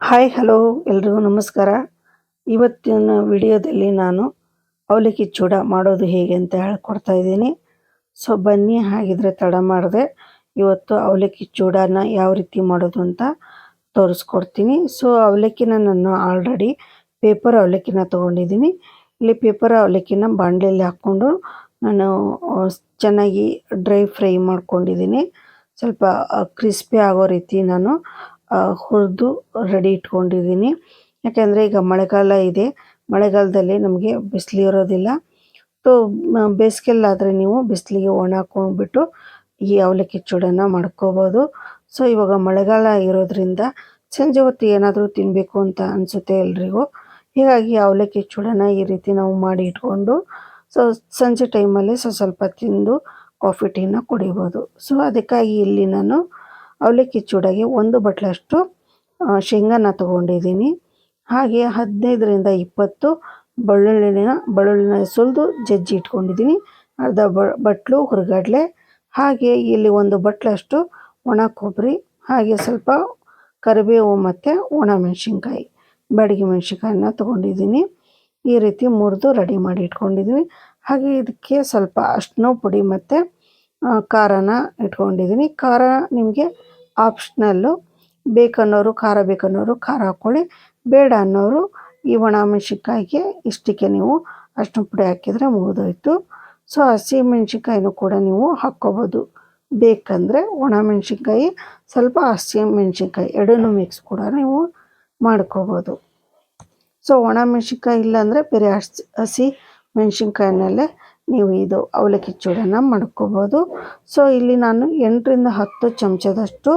Hi hello ಎಲ್ರಿಗೂ ನಮಸ್ಕಾರ. ಇವತ್ತಿನ ವಿಡಿಯೋದಲ್ಲಿ ನಾನು ಅವಲಕ್ಕಿ ಚೂಡ ಮಾಡೋದು ಹೇಗೆ ಅಂತ ಹೇಳ್ಕೊಡ್ತಾ ಇದ್ದೀನಿ. ಸೊ ಬನ್ನಿ, ಹಾಗಿದ್ರೆ ತಡ ಮಾಡದೆ ಇವತ್ತು ಅವಲಕ್ಕಿ ಚೂಡನ ಯಾವ ರೀತಿ ಮಾಡೋದು ಅಂತ ತೋರಿಸ್ಕೊಡ್ತೀನಿ. ಸೊ ಅವಲಕ್ಕಿನ ನಾನು ಆಲ್ರೆಡಿ ಪೇಪರ್ ಅವಲಕ್ಕಿನ ತೊಗೊಂಡಿದ್ದೀನಿ. ಇಲ್ಲಿ ಪೇಪರ್ ಅವಲಕ್ಕಿನ ಬಾಣಲೆಯಲ್ಲಿ ಹಾಕ್ಕೊಂಡು ನಾನು ಚೆನ್ನಾಗಿ ಡ್ರೈ ಫ್ರೈ ಮಾಡ್ಕೊಂಡಿದ್ದೀನಿ. ಸ್ವಲ್ಪ ಕ್ರಿಸ್ಪಿ ಆಗೋ ರೀತಿ ನಾನು ಹುರಿದು ರೆಡಿ ಇಟ್ಕೊಂಡಿದ್ದೀನಿ. ಯಾಕೆಂದರೆ ಈಗ ಮಳೆಗಾಲ ಇದೆ, ಮಳೆಗಾಲದಲ್ಲಿ ನಮಗೆ ಬಿಸಿಲು ಇರೋದಿಲ್ಲ. ಸೊ ಬೇಸಿಗೆಲ್ಲಾದರೆ ನೀವು ಬಿಸಿಲಿಗೆ ಒಣ ಹಾಕೊಂಡ್ಬಿಟ್ಟು ಈ ಅವಲಕ್ಕಿ ಚೂಡನ್ನು ಮಾಡ್ಕೋಬೋದು. ಸೊ ಇವಾಗ ಮಳೆಗಾಲ ಇರೋದ್ರಿಂದ ಸಂಜೆ ಹೊತ್ತು ಏನಾದರೂ ತಿನ್ನಬೇಕು ಅಂತ ಅನಿಸುತ್ತೆ ಎಲ್ರಿಗೂ. ಹೀಗಾಗಿ ಅವಲಕ್ಕಿ ಚೂಡನ್ನು ಈ ರೀತಿ ನಾವು ಮಾಡಿ ಇಟ್ಕೊಂಡು ಸೊ ಸಂಜೆ ಟೈಮಲ್ಲಿ ಸ್ವಲ್ಪ ತಿಂದು ಕಾಫಿ ಟೀನ ಕುಡಿಬೋದು. ಸೊ ಅದಕ್ಕಾಗಿ ಇಲ್ಲಿ ನಾನು ಅವಲಕ್ಕಿ ಚೂಡಾಗೆ 1 ಬಟ್ಲಷ್ಟು ಶೇಂಗಾನ ತೊಗೊಂಡಿದ್ದೀನಿ. ಹಾಗೆ 15ರಿಂದ 20 ಬೆಳ್ಳುಳ್ಳಿನ ಸುಲಿದು ಜಜ್ಜಿ ಇಟ್ಕೊಂಡಿದ್ದೀನಿ. ಅರ್ಧ ಬಟ್ಲು ಹುರಿಗಡಲೆ, ಹಾಗೆ ಇಲ್ಲಿ 1 ಬಟ್ಲಷ್ಟು ಒಣ ಕೊಬ್ಬರಿ, ಹಾಗೆ ಸ್ವಲ್ಪ ಕರಿಬೇವು ಮತ್ತು ಒಣ ಮೆಣಸಿನ್ಕಾಯಿ, ಬ್ಯಾಡಗಿ ಮೆಣಸಿನ್ಕಾಯನ್ನ ತೊಗೊಂಡಿದ್ದೀನಿ. ಈ ರೀತಿ ಮುರಿದು ರೆಡಿ ಮಾಡಿ ಇಟ್ಕೊಂಡಿದ್ದೀನಿ. ಹಾಗೆ ಇದಕ್ಕೆ ಸ್ವಲ್ಪ ಅರಿಶಿನ ಪುಡಿ ಮತ್ತು ಖಾರನ ಇಟ್ಕೊಂಡಿದ್ದೀನಿ. ಖಾರ ನಿಮಗೆ ಆಪ್ಷನಲ್ಲು, ಬೇಕನ್ನೋರು ಖಾರ ಬೇಕನ್ನೋರು ಖಾರ ಹಾಕ್ಕೊಳ್ಳಿ, ಬೇಡ ಅನ್ನೋರು ಈ ಒಣ ಮೆಣಸಿನ್ಕಾಯಿಗೆ ಇಷ್ಟಕ್ಕೆ ನೀವು ಅರಿಶಿನ ಪುಡಿ ಹಾಕಿದರೆ ಮುಗಿದೋಯ್ತು. ಸೊ ಹಸಿ ಮೆಣಸಿನ್ಕಾಯಿನೂ ಕೂಡ ನೀವು ಹಾಕ್ಕೋಬೋದು, ಬೇಕಂದರೆ ಒಣ ಮೆಣಸಿನ್ಕಾಯಿ ಸ್ವಲ್ಪ ಹಸಿ ಮೆಣಸಿನ್ಕಾಯಿ ಎರಡನ್ನೂ ಮಿಕ್ಸ್ ಕೂಡ ನೀವು ಮಾಡ್ಕೋಬೋದು. ಸೊ ಒಣ ಮೆಣಸಿನ್ಕಾಯಿ ಇಲ್ಲಾಂದರೆ ಬೇರೆ ಹಸಿ ಮೆಣಸಿನ್ಕಾಯಿನಲ್ಲೇ ನೀವು ಇದು ಅವಲಕ್ಕಿ ಚೂಡನ್ನು ಮಾಡ್ಕೋಬೋದು. ಸೊ ಇಲ್ಲಿ ನಾನು 8ರಿಂದ 10 ಚಮಚದಷ್ಟು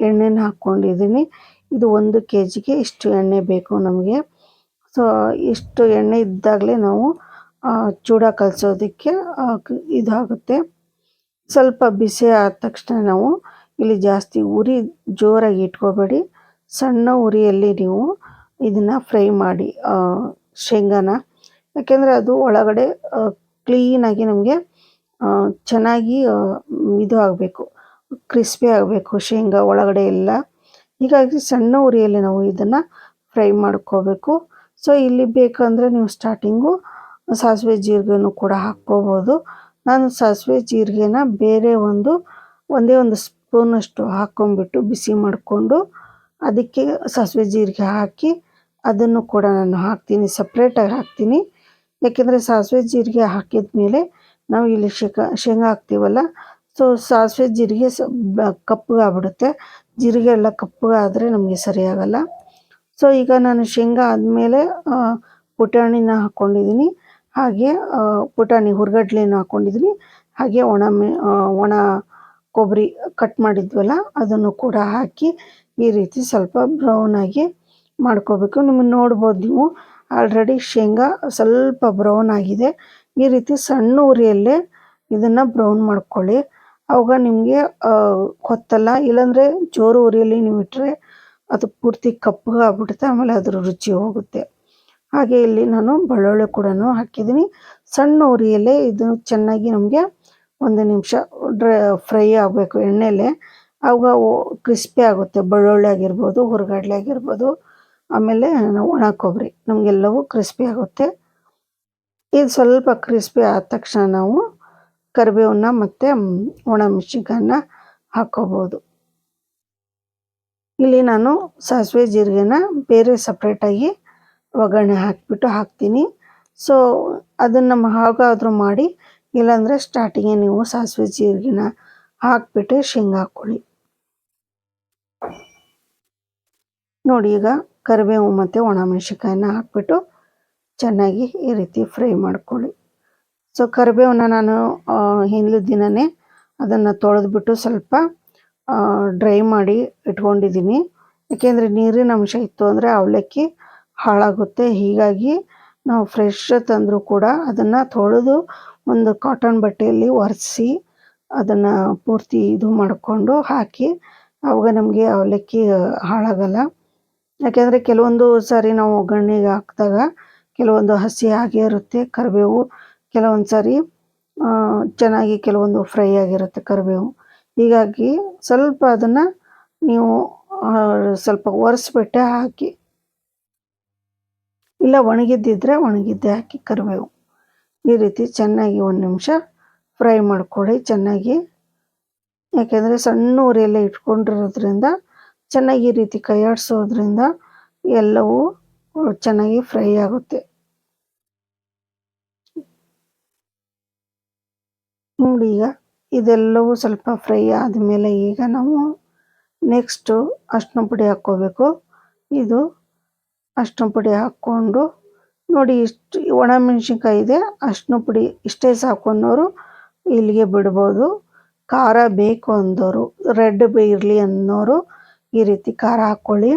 ಎಣ್ಣೆನ ಹಾಕ್ಕೊಂಡಿದ್ದೀನಿ. ಇದು 1 kgಗೆ ಇಷ್ಟು ಎಣ್ಣೆ ಬೇಕು ನಮಗೆ. ಸೊ ಇಷ್ಟು ಎಣ್ಣೆ ಇದ್ದಾಗಲೇ ನಾವು ಚೂಡ ಕಲಸೋದಕ್ಕೆ ಇದಾಗುತ್ತೆ. ಸ್ವಲ್ಪ ಬಿಸಿ ಆದ ತಕ್ಷಣ ನಾವು ಇಲ್ಲಿ ಜಾಸ್ತಿ ಉರಿ ಜೋರಾಗಿ ಇಟ್ಕೋಬೇಡಿ, ಸಣ್ಣ ಉರಿಯಲ್ಲಿ ನೀವು ಇದನ್ನು ಫ್ರೈ ಮಾಡಿ ಶೇಂಗಾನ. ಯಾಕೆಂದರೆ ಅದು ಒಳಗಡೆ ಕ್ಲೀನಾಗಿ ನಮಗೆ ಚೆನ್ನಾಗಿ ಇದು ಆಗಬೇಕು, ಕ್ರಿಸ್ಪಿ ಆಗಬೇಕು ಶೇಂಗಾ ಒಳಗಡೆ ಎಲ್ಲ. ಹೀಗಾಗಿ ಸಣ್ಣ ಉರಿಯಲ್ಲಿ ನಾವು ಇದನ್ನು ಫ್ರೈ ಮಾಡ್ಕೋಬೇಕು. ಸೊ ಇಲ್ಲಿ ಬೇಕಂದರೆ ನೀವು ಸ್ಟಾರ್ಟಿಂಗು ಸಾಸಿವೆ ಜೀರಿಗೆನೂ ಕೂಡ ಹಾಕ್ಕೋಬೋದು. ನಾನು ಸಾಸಿವೆ ಜೀರಿಗೆನ ಬೇರೆ ಒಂದೇ ಒಂದು ಸ್ಪೂನಷ್ಟು ಹಾಕ್ಕೊಂಬಿಟ್ಟು ಬಿಸಿ ಮಾಡಿಕೊಂಡು ಅದಕ್ಕೆ ಸಾಸಿವೆ ಜೀರಿಗೆ ಹಾಕಿ ಅದನ್ನು ಕೂಡ ನಾನು ಹಾಕ್ತೀನಿ, ಸಪ್ರೇಟಾಗಿ ಹಾಕ್ತೀನಿ. ಯಾಕೆಂದರೆ ಸಾಸಿವೆ ಜೀರಿಗೆ ಹಾಕಿದ ಮೇಲೆ ನಾವು ಇಲ್ಲಿ ಶೇಂಗಾ ಹಾಕ್ತೀವಲ್ಲ, ಸೊ ಸಾಸಿವೆ ಜೀರಿಗೆ ಕಪ್ಪಗಾಗ್ಬಿಡುತ್ತೆ. ಜೀರಿಗೆ ಎಲ್ಲ ಕಪ್ಪಗಾದರೆ ನಮಗೆ ಸರಿಯಾಗಲ್ಲ. ಸೊ ಈಗ ನಾನು ಶೇಂಗಾ ಆದಮೇಲೆ ಪುಟಾಣಿನ ಹಾಕ್ಕೊಂಡಿದ್ದೀನಿ, ಹಾಗೆ ಪುಟಾಣಿ ಹುರ್ಗಡ್ಲೆನ ಹಾಕ್ಕೊಂಡಿದ್ದೀನಿ, ಹಾಗೆ ಒಣ ಕೊಬ್ಬರಿ ಕಟ್ ಮಾಡಿದ್ವಲ್ಲ ಅದನ್ನು ಕೂಡ ಹಾಕಿ ಈ ರೀತಿ ಸ್ವಲ್ಪ ಬ್ರೌನಾಗಿ ಮಾಡ್ಕೋಬೇಕು. ನಿಮಗೆ ನೋಡ್ಬೋದು, ನೀವು ಆಲ್ರೆಡಿ ಶೇಂಗಾ ಸ್ವಲ್ಪ ಬ್ರೌನ್ ಆಗಿದೆ. ಈ ರೀತಿ ಸಣ್ಣ ಉರಿಯಲ್ಲೇ ಇದನ್ನು ಬ್ರೌನ್ ಮಾಡ್ಕೊಳ್ಳಿ, ಆವಾಗ ನಿಮಗೆ ಗೊತ್ತಲ್ಲ. ಇಲ್ಲಾಂದರೆ ಜೋರು ಉರಿಯಲ್ಲಿ ನೀವು ಇಟ್ಟರೆ ಅದು ಪೂರ್ತಿ ಕಪ್ಪಗಾಗ್ಬಿಡುತ್ತೆ, ಆಮೇಲೆ ಅದ್ರ ರುಚಿ ಹೋಗುತ್ತೆ. ಹಾಗೆ ಇಲ್ಲಿ ನಾನು ಬೆಳ್ಳುಳ್ಳಿ ಕೂಡ ಹಾಕಿದ್ದೀನಿ. ಸಣ್ಣ ಉರಿಯಲ್ಲೇ ಇದು ಚೆನ್ನಾಗಿ ನಮಗೆ 1 ನಿಮಿಷ ಫ್ರೈ ಆಗಬೇಕು ಎಣ್ಣೆಲೆ, ಆವಾಗ ಕ್ರಿಸ್ಪಿ ಆಗುತ್ತೆ. ಬೆಳ್ಳುಳ್ಳಿ ಆಗಿರ್ಬೋದು, ಹುರ್ಗಡ್ಲೆ ಆಗಿರ್ಬೋದು, ಆಮೇಲೆ ಒಣ ಕೊಬ್ಬರಿ, ನಮಗೆಲ್ಲವೂ ಕ್ರಿಸ್ಪಿ ಆಗುತ್ತೆ. ಇದು ಸ್ವಲ್ಪ ಕ್ರಿಸ್ಪಿ ಆದ ತಕ್ಷಣ ನಾವು ಕರಿಬೇವನ್ನ ಮತ್ತು ಒಣ ಮೆಣಸಿನ್ಕಾಯನ್ನ ಹಾಕ್ಕೋಬೋದು. ಇಲ್ಲಿ ನಾನು ಸಾಸಿವೆ ಜೀರಿಗೆನ ಬೇರೆ ಸಪ್ರೇಟಾಗಿ ಒಗ್ಗರಣೆ ಹಾಕಿಬಿಟ್ಟು ಹಾಕ್ತೀನಿ. ಸೊ ಅದನ್ನು ಹಾಗಾದರೂ ಮಾಡಿ, ಇಲ್ಲಾಂದರೆ ಸ್ಟಾರ್ಟಿಂಗೇ ನೀವು ಸಾಸಿವೆ ಜೀರಿಗೆನ ಹಾಕಿಬಿಟ್ಟು ಶೇಂಗಾ ಹಾಕ್ಕೊಳ್ಳಿ. ನೋಡಿ, ಈಗ ಕರಿಬೇವು ಮತ್ತು ಒಣ ಮೆಣಸಿನ್ಕಾಯನ್ನ ಹಾಕ್ಬಿಟ್ಟು ಚೆನ್ನಾಗಿ ಈ ರೀತಿ ಫ್ರೈ ಮಾಡ್ಕೊಳ್ಳಿ. ಸೊ ಕರಿಬೇವನ್ನ ನಾನು ಹಿಂದಿನ ದಿನವೇ ಅದನ್ನು ತೊಳೆದ್ಬಿಟ್ಟು ಸ್ವಲ್ಪ ಡ್ರೈ ಮಾಡಿ ಇಟ್ಕೊಂಡಿದ್ದೀನಿ. ಯಾಕೆಂದರೆ ನೀರಿನ ಅಂಶ ಇತ್ತು ಅಂದರೆ ಅವಲಕ್ಕಿ ಹಾಳಾಗುತ್ತೆ. ಹೀಗಾಗಿ ನಾವು ಫ್ರೆಶ್ ತಂದರೂ ಕೂಡ ಅದನ್ನು ತೊಳೆದು ಒಂದು ಕಾಟನ್ ಬಟ್ಟೆಯಲ್ಲಿ ಒರೆಸಿ ಅದನ್ನು ಪೂರ್ತಿ ಇದು ಮಾಡಿಕೊಂಡು ಹಾಕಿ, ಆವಾಗ ನಮಗೆ ಅವಲಕ್ಕಿ ಹಾಳಾಗಲ್ಲ. ಯಾಕೆಂದರೆ ಕೆಲವೊಂದು ಸಾರಿ ನಾವು ಒಗ್ಗರಣೆಗೆ ಹಾಕಿದಾಗ ಕೆಲವೊಂದು ಹಸಿ ಹಾಗೆ ಇರುತ್ತೆ ಕರಿಬೇವು, ಕೆಲವೊಂದು ಸಾರಿ ಚೆನ್ನಾಗಿ ಕೆಲವೊಂದು ಫ್ರೈ ಆಗಿರುತ್ತೆ ಕರಿಬೇವು. ಹೀಗಾಗಿ ಸ್ವಲ್ಪ ಅದನ್ನು ನೀವು ಸ್ವಲ್ಪ ಒರೆಸ್ಬಿಟ್ಟೆ ಹಾಕಿ, ಇಲ್ಲ ಒಣಗಿದ್ದಿದ್ರೆ ಒಣಗಿದ್ದೆ ಹಾಕಿ ಕರಿಬೇವು. ಈ ರೀತಿ ಚೆನ್ನಾಗಿ 1 ನಿಮಿಷ ಫ್ರೈ ಮಾಡ್ಕೊಳ್ಳಿ ಚೆನ್ನಾಗಿ. ಯಾಕೆಂದರೆ ಸಣ್ಣ ಉರಿಯಲ್ಲೇ ಇಟ್ಕೊಂಡಿರೋದ್ರಿಂದ ಚೆನ್ನಾಗಿ ಈ ರೀತಿ ಕೈ ಆಡಿಸೋದ್ರಿಂದ ಎಲ್ಲವೂ ಚೆನ್ನಾಗಿ ಫ್ರೈ ಆಗುತ್ತೆ. ನೋಡಿ, ಈಗ ಇದೆಲ್ಲವೂ ಸ್ವಲ್ಪ ಫ್ರೈ ಆದಮೇಲೆ ಈಗ ನಾವು ನೆಕ್ಸ್ಟು ಅರಿಶಿನ ಪುಡಿ ಹಾಕ್ಕೋಬೇಕು. ಇದು ಅರಿಶಿನ ಪುಡಿ ಹಾಕ್ಕೊಂಡು ನೋಡಿ, ಇಷ್ಟು ಒಣಮೆಣ್ಸಿನ್ಕಾಯಿ ಇದೆ, ಅರಿಶಿನ ಪುಡಿ ಇಷ್ಟೇ ಸಾಕು ಅನ್ನೋರು ಇಲ್ಲಿಗೆ ಬಿಡ್ಬೋದು. ಖಾರ ಬೇಕು ಅಂದವರು, ರೆಡ್ ಇರಲಿ ಅನ್ನೋರು ಈ ರೀತಿ ಖಾರ ಹಾಕ್ಕೊಳ್ಳಿ.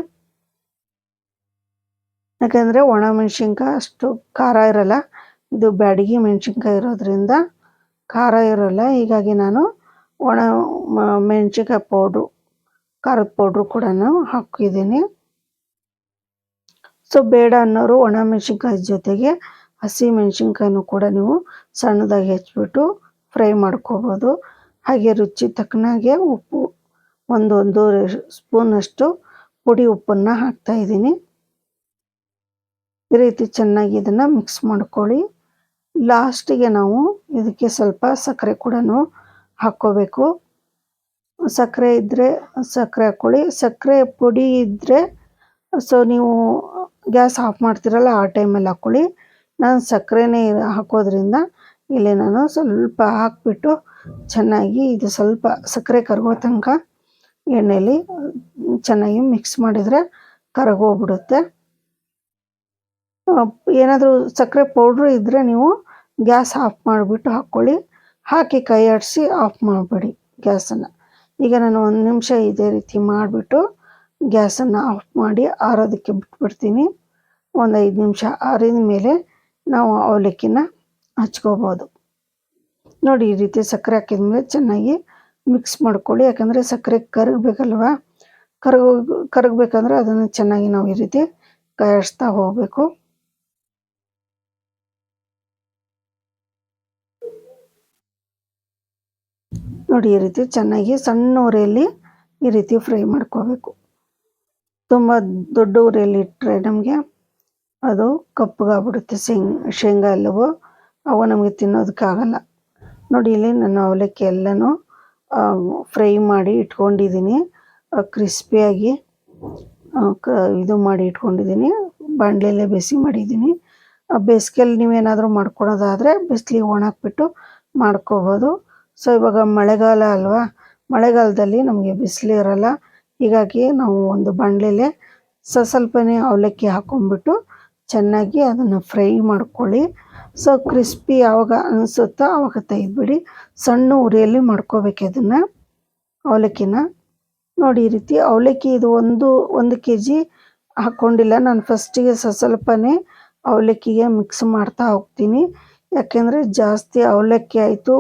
ಯಾಕಂದರೆ ಒಣಮೆಣ್ಸಿನ್ಕಾಯಿ ಅಷ್ಟು ಖಾರ ಇರಲ್ಲ, ಇದು ಬ್ಯಾಡಗಿ ಮೆಣಸಿನ್ಕಾಯಿ ಇರೋದ್ರಿಂದ ಖಾರ ಇರೋಲ್ಲ. ಹೀಗಾಗಿ ನಾನು ಒಣ ಮೆಣಸಿನ್ಕಾಯಿ ಪೌಡ್ರು, ಖಾರದ ಪೌಡ್ರು ಕೂಡ ಹಾಕಿದ್ದೀನಿ. ಸೊ ಬೇಡ ಅನ್ನೋರು ಒಣಮೆಣ್ಸಿನ್ಕಾಯಿ ಜೊತೆಗೆ ಹಸಿ ಮೆಣಸಿನ್ಕಾಯಿನೂ ಕೂಡ ನೀವು ಸಣ್ಣದಾಗಿ ಹೆಚ್ಚಿಬಿಟ್ಟು ಫ್ರೈ ಮಾಡ್ಕೋಬೋದು. ಹಾಗೆ ರುಚಿ ತಕ್ಕನಾಗೆ ಉಪ್ಪು, ಒಂದು ಸ್ಪೂನಷ್ಟು ಪುಡಿ ಉಪ್ಪನ್ನು ಹಾಕ್ತಾಯಿದ್ದೀನಿ. ಈ ರೀತಿ ಚೆನ್ನಾಗಿ ಇದನ್ನು ಮಿಕ್ಸ್ ಮಾಡ್ಕೊಳ್ಳಿ. ಲಾಸ್ಟಿಗೆ ನಾವು ಇದಕ್ಕೆ ಸ್ವಲ್ಪ ಸಕ್ಕರೆ ಕೂಡ ಹಾಕ್ಕೋಬೇಕು. ಸಕ್ಕರೆ ಇದ್ದರೆ ಸಕ್ಕರೆ ಹಾಕ್ಕೊಳ್ಳಿ, ಸಕ್ಕರೆ ಪುಡಿ ಇದ್ದರೆ ಸೊ ನೀವು ಗ್ಯಾಸ್ ಆಫ್ ಮಾಡ್ತೀರಲ್ಲ ಆ ಟೈಮಲ್ಲಿ ಹಾಕ್ಕೊಳ್ಳಿ. ನಾನು ಸಕ್ಕರೆನೇ ಹಾಕೋದ್ರಿಂದ ಇಲ್ಲಿ ನಾನು ಸ್ವಲ್ಪ ಹಾಕಿಬಿಟ್ಟು ಚೆನ್ನಾಗಿ ಇದು ಸ್ವಲ್ಪ ಸಕ್ಕರೆ ಕರಗೋ ತನಕ ಎಣ್ಣೆಯಲ್ಲಿ ಚೆನ್ನಾಗಿ ಮಿಕ್ಸ್ ಮಾಡಿದರೆ ಕರಗೋಗ್ಬಿಡುತ್ತೆ. ಏನಾದರೂ ಸಕ್ಕರೆ ಪೌಡ್ರು ಇದ್ದರೆ ನೀವು ಗ್ಯಾಸ್ ಆಫ್ ಮಾಡಿಬಿಟ್ಟು ಹಾಕ್ಕೊಳ್ಳಿ, ಹಾಕಿ ಕೈ ಆಡಿಸಿ ಆಫ್ ಮಾಡಬೇಡಿ ಗ್ಯಾಸನ್ನು. ಈಗ ನಾನು 1 ನಿಮಿಷ ಇದೇ ರೀತಿ ಮಾಡಿಬಿಟ್ಟು ಗ್ಯಾಸನ್ನು ಆಫ್ ಮಾಡಿ ಆರೋದಕ್ಕೆ ಬಿಟ್ಬಿಡ್ತೀನಿ. ಒಂದು 5 ನಿಮಿಷ ಆರಿದ ಮೇಲೆ ನಾವು ಅವಲಕ್ಕಿನ ಹಚ್ಕೋಬೋದು. ನೋಡಿ, ಈ ರೀತಿ ಸಕ್ಕರೆ ಹಾಕಿದ್ಮೇಲೆ ಚೆನ್ನಾಗಿ ಮಿಕ್ಸ್ ಮಾಡ್ಕೊಳ್ಳಿ. ಯಾಕಂದರೆ ಸಕ್ಕರೆ ಕರಗಬೇಕಲ್ವ, ಕರಗಬೇಕಂದ್ರೆ ಅದನ್ನು ಚೆನ್ನಾಗಿ ನಾವು ಈ ರೀತಿ ಕೈ ಆಡಿಸ್ತಾ ಹೋಗಬೇಕು. ನೋಡಿ, ಈ ರೀತಿ ಚೆನ್ನಾಗಿ ಸಣ್ಣ ಉರಿಯಲ್ಲಿ ಈ ರೀತಿ ಫ್ರೈ ಮಾಡ್ಕೋಬೇಕು. ತುಂಬ ದೊಡ್ಡ ಉರಿಯಲ್ಲಿ ಇಟ್ಟರೆ ನಮಗೆ ಅದು ಕಪ್ಪಗಾಗ್ಬಿಡುತ್ತೆ. ಶೇಂಗಾ ಎಲ್ಲವೂ ಅವು ನಮಗೆ ತಿನ್ನೋದಕ್ಕಾಗಲ್ಲ. ನೋಡಿ, ಇಲ್ಲಿ ನಾನು ಅವಲಕ್ಕಿ ಎಲ್ಲನೂ ಫ್ರೈ ಮಾಡಿ ಇಟ್ಕೊಂಡಿದ್ದೀನಿ, ಕ್ರಿಸ್ಪಿಯಾಗಿ ಇದು ಮಾಡಿ ಇಟ್ಕೊಂಡಿದ್ದೀನಿ. ಬಾಣಲೆಯಲ್ಲೇ ಬಿಸಿ ಮಾಡಿದ್ದೀನಿ. ಬೇಸಿಗೆಯಲ್ಲಿ ನೀವೇನಾದರೂ ಮಾಡ್ಕೊಳೋದಾದರೆ ಬಿಸಿಲಿಗೆ ಒಣಾಕ್ಬಿಟ್ಟು ಮಾಡ್ಕೋಬೋದು. ಸೊ ಇವಾಗ ಮಳೆಗಾಲ ಅಲ್ವಾ, ಮಳೆಗಾಲದಲ್ಲಿ ನಮಗೆ ಬಿಸಿಲು ಇರಲ್ಲ. ಹೀಗಾಗಿ ನಾವು ಒಂದು ಬಾಣಲೆಯಲ್ಲೇ ಸ್ವಲ್ಪನೇ ಅವಲಕ್ಕಿ ಹಾಕ್ಕೊಂಬಿಟ್ಟು ಚೆನ್ನಾಗಿ ಅದನ್ನು ಫ್ರೈ ಮಾಡ್ಕೊಳ್ಳಿ. ಸೊ ಕ್ರಿಸ್ಪಿ ಯಾವಾಗ ಅನಿಸುತ್ತೋ ಆವಾಗ ತೆಗೆದುಬಿಡಿ. ಸಣ್ಣ ಉರಿಯಲ್ಲಿ ಮಾಡ್ಕೋಬೇಕು ಇದನ್ನು ಅವಲಕ್ಕಿನ. ನೋಡಿ, ಈ ರೀತಿ ಅವಲಕ್ಕಿ ಇದು 1 kg ಹಾಕ್ಕೊಂಡಿಲ್ಲ ನಾನು. ಫಸ್ಟಿಗೆ ಸ್ವಲ್ಪನೇ ಅವಲಕ್ಕಿಗೆ ಮಿಕ್ಸ್ ಮಾಡ್ತಾ ಹೋಗ್ತೀನಿ. ಯಾಕೆಂದರೆ ಜಾಸ್ತಿ ಅವಲಕ್ಕಿ ಆಯಿತು,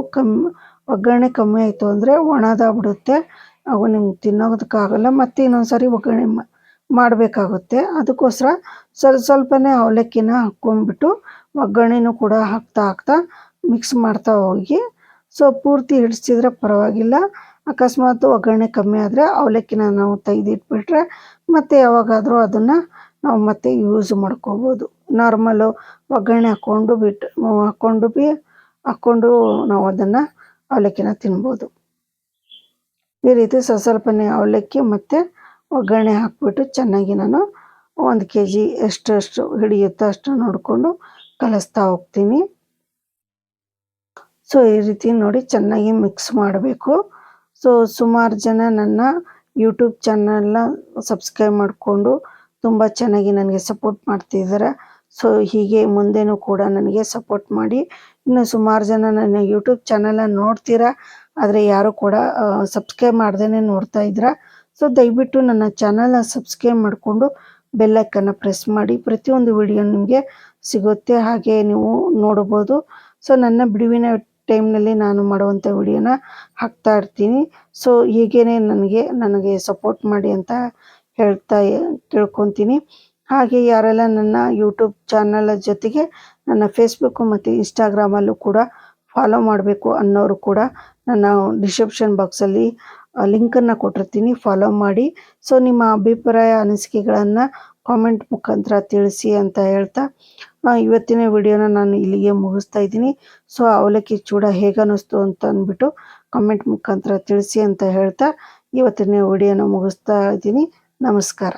ಒಗ್ಗರಣೆ ಕಮ್ಮಿ ಆಯಿತು ಅಂದರೆ ಒಣದಾಗ್ಬಿಡುತ್ತೆ, ಅವು ನಿಮ್ಗೆ ತಿನ್ನೋದಕ್ಕಾಗಲ್ಲ. ಮತ್ತು ಇನ್ನೊಂದು ಸಾರಿ ಒಗ್ಗರಣೆ ಮಾಡಬೇಕಾಗುತ್ತೆ. ಅದಕ್ಕೋಸ್ಕರ ಸ್ವಲ್ಪನೇ ಅವಲಕ್ಕಿನ ಹಾಕ್ಕೊಂಡ್ಬಿಟ್ಟು ಒಗ್ಗರಣೆನೂ ಕೂಡ ಹಾಕ್ತಾ ಮಿಕ್ಸ್ ಮಾಡ್ತಾ ಹೋಗಿ. ಸೊ ಪೂರ್ತಿ ಹಿಡಿಸಿದ್ರೆ ಪರವಾಗಿಲ್ಲ. ಅಕಸ್ಮಾತ್ ಒಗ್ಗರಣೆ ಕಮ್ಮಿ ಆದರೆ ಅವಲಕ್ಕಿನ ನಾವು ತೆಗೆದಿಟ್ಬಿಟ್ರೆ ಮತ್ತೆ ಯಾವಾಗಾದರೂ ಅದನ್ನು ನಾವು ಮತ್ತೆ ಯೂಸ್ ಮಾಡ್ಕೋಬೋದು. ನಾರ್ಮಲು ಒಗ್ಗರಣೆ ಹಾಕ್ಕೊಂಡು ನಾವು ಅದನ್ನು ಅವಲಕ್ಕಿನ ತಿನ್ಬೋದು. ಈ ರೀತಿ ಸ್ವಲ್ಪನೇ ಅವಲಕ್ಕಿ ಮತ್ತು ಒಗ್ಗರಣೆ ಹಾಕ್ಬಿಟ್ಟು ಚೆನ್ನಾಗಿ ನಾನು 1 kg ಎಷ್ಟು ಹಿಡಿಯುತ್ತೋ ಅಷ್ಟು ನೋಡಿಕೊಂಡು ಕಲಿಸ್ತಾ ಹೋಗ್ತೀನಿ. ಸೊ ಈ ರೀತಿ ನೋಡಿ ಚೆನ್ನಾಗಿ ಮಿಕ್ಸ್ ಮಾಡಬೇಕು. ಸೊ ಸುಮಾರು ಜನ ನನ್ನ ಯೂಟ್ಯೂಬ್ ಚಾನಲ್ನ ಸಬ್ಸ್ಕ್ರೈಬ್ ಮಾಡಿಕೊಂಡು ತುಂಬ ಚೆನ್ನಾಗಿ ನನಗೆ ಸಪೋರ್ಟ್ ಮಾಡ್ತಿದ್ದಾರೆ. ಸೊ ಹೀಗೆ ಮುಂದೆನೂ ಕೂಡ ನನಗೆ ಸಪೋರ್ಟ್ ಮಾಡಿ. ಇನ್ನು ಸುಮಾರು ಜನ ನನ್ನ ಯೂಟ್ಯೂಬ್ ಚಾನಲ್ನ ನೋಡ್ತೀರಾ, ಆದರೆ ಯಾರೂ ಕೂಡ ಸಬ್ಸ್ಕ್ರೈಬ್ ಮಾಡ್ದೇ ನೋಡ್ತಾ ಇದ್ದೀರಾ. ಸೊ ದಯವಿಟ್ಟು ನನ್ನ ಚಾನಲ್ನ ಸಬ್ಸ್ಕ್ರೈಬ್ ಮಾಡಿಕೊಂಡು ಬೆಲ್ಲೈಕನ್ನ ಪ್ರೆಸ್ ಮಾಡಿ. ಪ್ರತಿಯೊಂದು ವಿಡಿಯೋ ನಿಮಗೆ ಸಿಗುತ್ತೆ, ಹಾಗೆ ನೀವು ನೋಡ್ಬೋದು. ಸೊ ನನ್ನ ಬಿಡುವಿನ ಟೈಮ್ನಲ್ಲಿ ನಾನು ಮಾಡುವಂಥ ವಿಡಿಯೋನ ಹಾಕ್ತಾ ಇರ್ತೀನಿ. ಸೊ ಹೀಗೇ ನನಗೆ ಸಪೋರ್ಟ್ ಮಾಡಿ ಅಂತ ಕೇಳ್ಕೊತೀನಿ. ಹಾಗೆ ಯಾರೆಲ್ಲ ನನ್ನ ಯೂಟ್ಯೂಬ್ ಚಾನಲ್ ಜೊತೆಗೆ ನನ್ನ ಫೇಸ್ಬುಕ್ಕು ಮತ್ತು ಇನ್ಸ್ಟಾಗ್ರಾಮಲ್ಲೂ ಕೂಡ ಫಾಲೋ ಮಾಡಬೇಕು ಅನ್ನೋರು ಕೂಡ ನನ್ನ ಡಿಸ್ಕ್ರಿಪ್ಷನ್ ಬಾಕ್ಸಲ್ಲಿ ಲಿಂಕನ್ನು ಕೊಟ್ಟಿರ್ತೀನಿ, ಫಾಲೋ ಮಾಡಿ. ಸೊ ನಿಮ್ಮ ಅಭಿಪ್ರಾಯ ಅನಿಸಿಕೆಗಳನ್ನು ಕಾಮೆಂಟ್ ಮುಖಾಂತರ ತಿಳಿಸಿ ಅಂತ ಹೇಳ್ತಾ ಇವತ್ತಿನ ವಿಡಿಯೋನ ನಾನು ಇಲ್ಲಿಗೆ ಮುಗಿಸ್ತಾ ಇದ್ದೀನಿ. ಸೊ ಅವಲಕ್ಕಿ ಚೂಡ ಹೇಗೆ ಅನ್ನಿಸ್ತು ಅಂತ ಅಂದ್ಬಿಟ್ಟು ಕಾಮೆಂಟ್ ಮುಖಾಂತರ ತಿಳಿಸಿ ಅಂತ ಹೇಳ್ತಾ ಇವತ್ತಿನ ವಿಡಿಯೋನ ಮುಗಿಸ್ತಾ ಇದ್ದೀನಿ. ನಮಸ್ಕಾರ.